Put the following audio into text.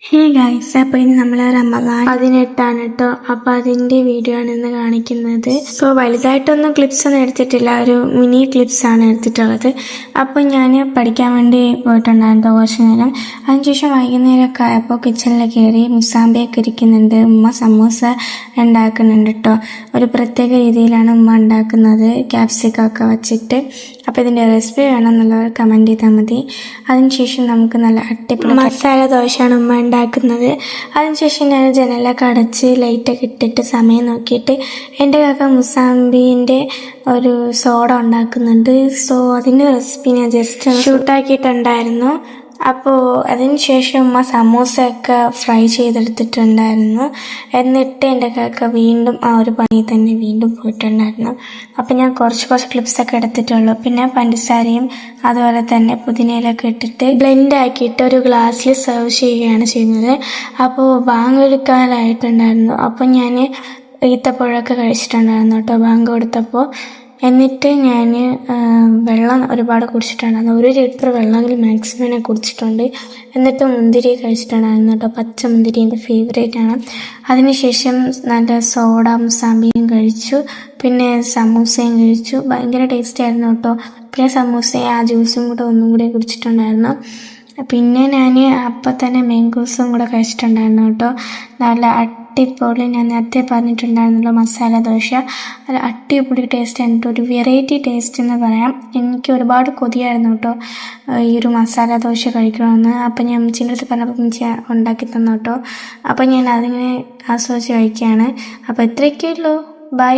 Hey guys, അപ്പോൾ ഇനി നമ്മൾ റമദാൻ 18 കേട്ടോ. അപ്പോൾ അതിൻ്റെ വീഡിയോ ആണ് ഇന്ന് കാണിക്കുന്നത്. സോ വലുതായിട്ടൊന്നും ക്ലിപ്സ് ഒന്നും എടുത്തിട്ടില്ല, ഒരു മിനി ക്ലിപ്സ് ആണ് എടുത്തിട്ടുള്ളത്. അപ്പോൾ ഞാൻ പഠിക്കാൻ വേണ്ടി പോയിട്ടുണ്ടായിരുന്നു കുറച്ച് നേരം. അതിനുശേഷം വൈകുന്നേരമൊക്കെ ആയപ്പോൾ കിച്ചണിൽ കയറി മുസാമ്പിയൊക്കെ ഇരിക്കുന്നുണ്ട്. ഉമ്മ സമൂസ ഉണ്ടാക്കുന്നുണ്ട് കേട്ടോ. ഒരു പ്രത്യേക രീതിയിലാണ് ഉമ്മ ഉണ്ടാക്കുന്നത്, ക്യാപ്സിക്കൊക്കെ വച്ചിട്ട്. അപ്പോൾ ഇതിൻ്റെ റെസിപ്പി വേണമെന്നുള്ളവർ കമൻറ്റ് ചെയ്താൽ മതി. അതിനുശേഷം നമുക്ക് നല്ല അടിപൊളി മസാല ദോശയാണ് ഉമ്മ ഉണ്ടാക്കുന്നത്. അതിനുശേഷം ഞാൻ ജനലൊക്കെ അടച്ച് ലൈറ്റൊക്കെ ഇട്ടിട്ട് സമയം നോക്കിയിട്ട് എൻ്റെ കാക്ക മുസാമ്പിൻ്റെ ഒരു സോഡ ഉണ്ടാക്കുന്നുണ്ട്. സോ അതിൻ്റെ റെസിപ്പി ഞാൻ ജസ്റ്റ് ഷൂട്ടാക്കിയിട്ടുണ്ടായിരുന്നു. അപ്പോൾ അതിന് ശേഷം ഉമ്മ സമൂസയൊക്കെ ഫ്രൈ ചെയ്തെടുത്തിട്ടുണ്ടായിരുന്നു. എന്നിട്ട് എൻ്റെ കാക്ക വീണ്ടും ആ ഒരു പണി തന്നെ വീണ്ടും പോയിട്ടുണ്ടായിരുന്നു. അപ്പോൾ ഞാൻ കുറച്ച് ക്ലിപ്സൊക്കെ എടുത്തിട്ടുള്ളൂ. പിന്നെ പഞ്ചസാരയും അതുപോലെ തന്നെ പുതിനയിലൊക്കെ ഇട്ടിട്ട് ബ്ലെൻഡ് ആക്കിയിട്ട് ഒരു ഗ്ലാസ്സിൽ സെർവ് ചെയ്യുകയാണ് ചെയ്യുന്നത്. അപ്പോൾ ബാങ്ക് എടുക്കാനായിട്ടുണ്ടായിരുന്നു. അപ്പോൾ ഞാൻ ഈത്തപ്പഴമൊക്കെ കഴിച്ചിട്ടുണ്ടായിരുന്നു കേട്ടോ ബാങ്ക് കൊടുത്തപ്പോൾ. എന്നിട്ട് ഞാൻ വെള്ളം ഒരുപാട് കുടിച്ചിട്ടുണ്ടായിരുന്നു. 1 ലിറ്റർ വെള്ളമെങ്കിൽ മാക്സിമം ഞാൻ കുടിച്ചിട്ടുണ്ട്. എന്നിട്ട് മുന്തിരി കഴിച്ചിട്ടുണ്ടായിരുന്നു കേട്ടോ. പച്ച മുന്തിരി എൻ്റെ ഫേവറേറ്റ് ആണ്. അതിനുശേഷം നല്ല സോഡ മുസാമ്പിയും കഴിച്ചു. പിന്നെ സമൂസയും കഴിച്ചു. ഭയങ്കര ടേസ്റ്റ് ആയിരുന്നു കേട്ടോ. പിന്നെ സമൂസയും ആ ജ്യൂസും കൂടെ ഒന്നും കൂടി കുടിച്ചിട്ടുണ്ടായിരുന്നു. പിന്നെ ഞാൻ അപ്പം തന്നെ മാംഗോസും കൂടെ കഴിച്ചിട്ടുണ്ടായിരുന്നു കേട്ടോ. നല്ല അടിപൊളി, ഞാൻ നേരത്തെ പറഞ്ഞിട്ടുണ്ടായിരുന്നല്ലോ മസാല ദോശ, അത് അടിപൊളി ടേസ്റ്റ് ആയിരുന്നു. ഒരു വെറൈറ്റി ടേസ്റ്റ് എന്ന് പറയാം. എനിക്ക് ഒരുപാട് കൊതിയായിരുന്നു കേട്ടോ ഈ ഒരു മസാല ദോശ കഴിക്കണമെന്ന്. അപ്പം ഞാൻ അമ്മച്ചീൻ്റെ അടുത്ത് പറഞ്ഞപ്പോൾ അമ്മച്ചി ഉണ്ടാക്കി തന്നു കേട്ടോ. അപ്പം ഞാൻ അതിനെ ആസ്വദിച്ച് കഴിക്കുകയാണ്. അപ്പോൾ ഇത്രയൊക്കെ ഉള്ളൂ. ബൈ.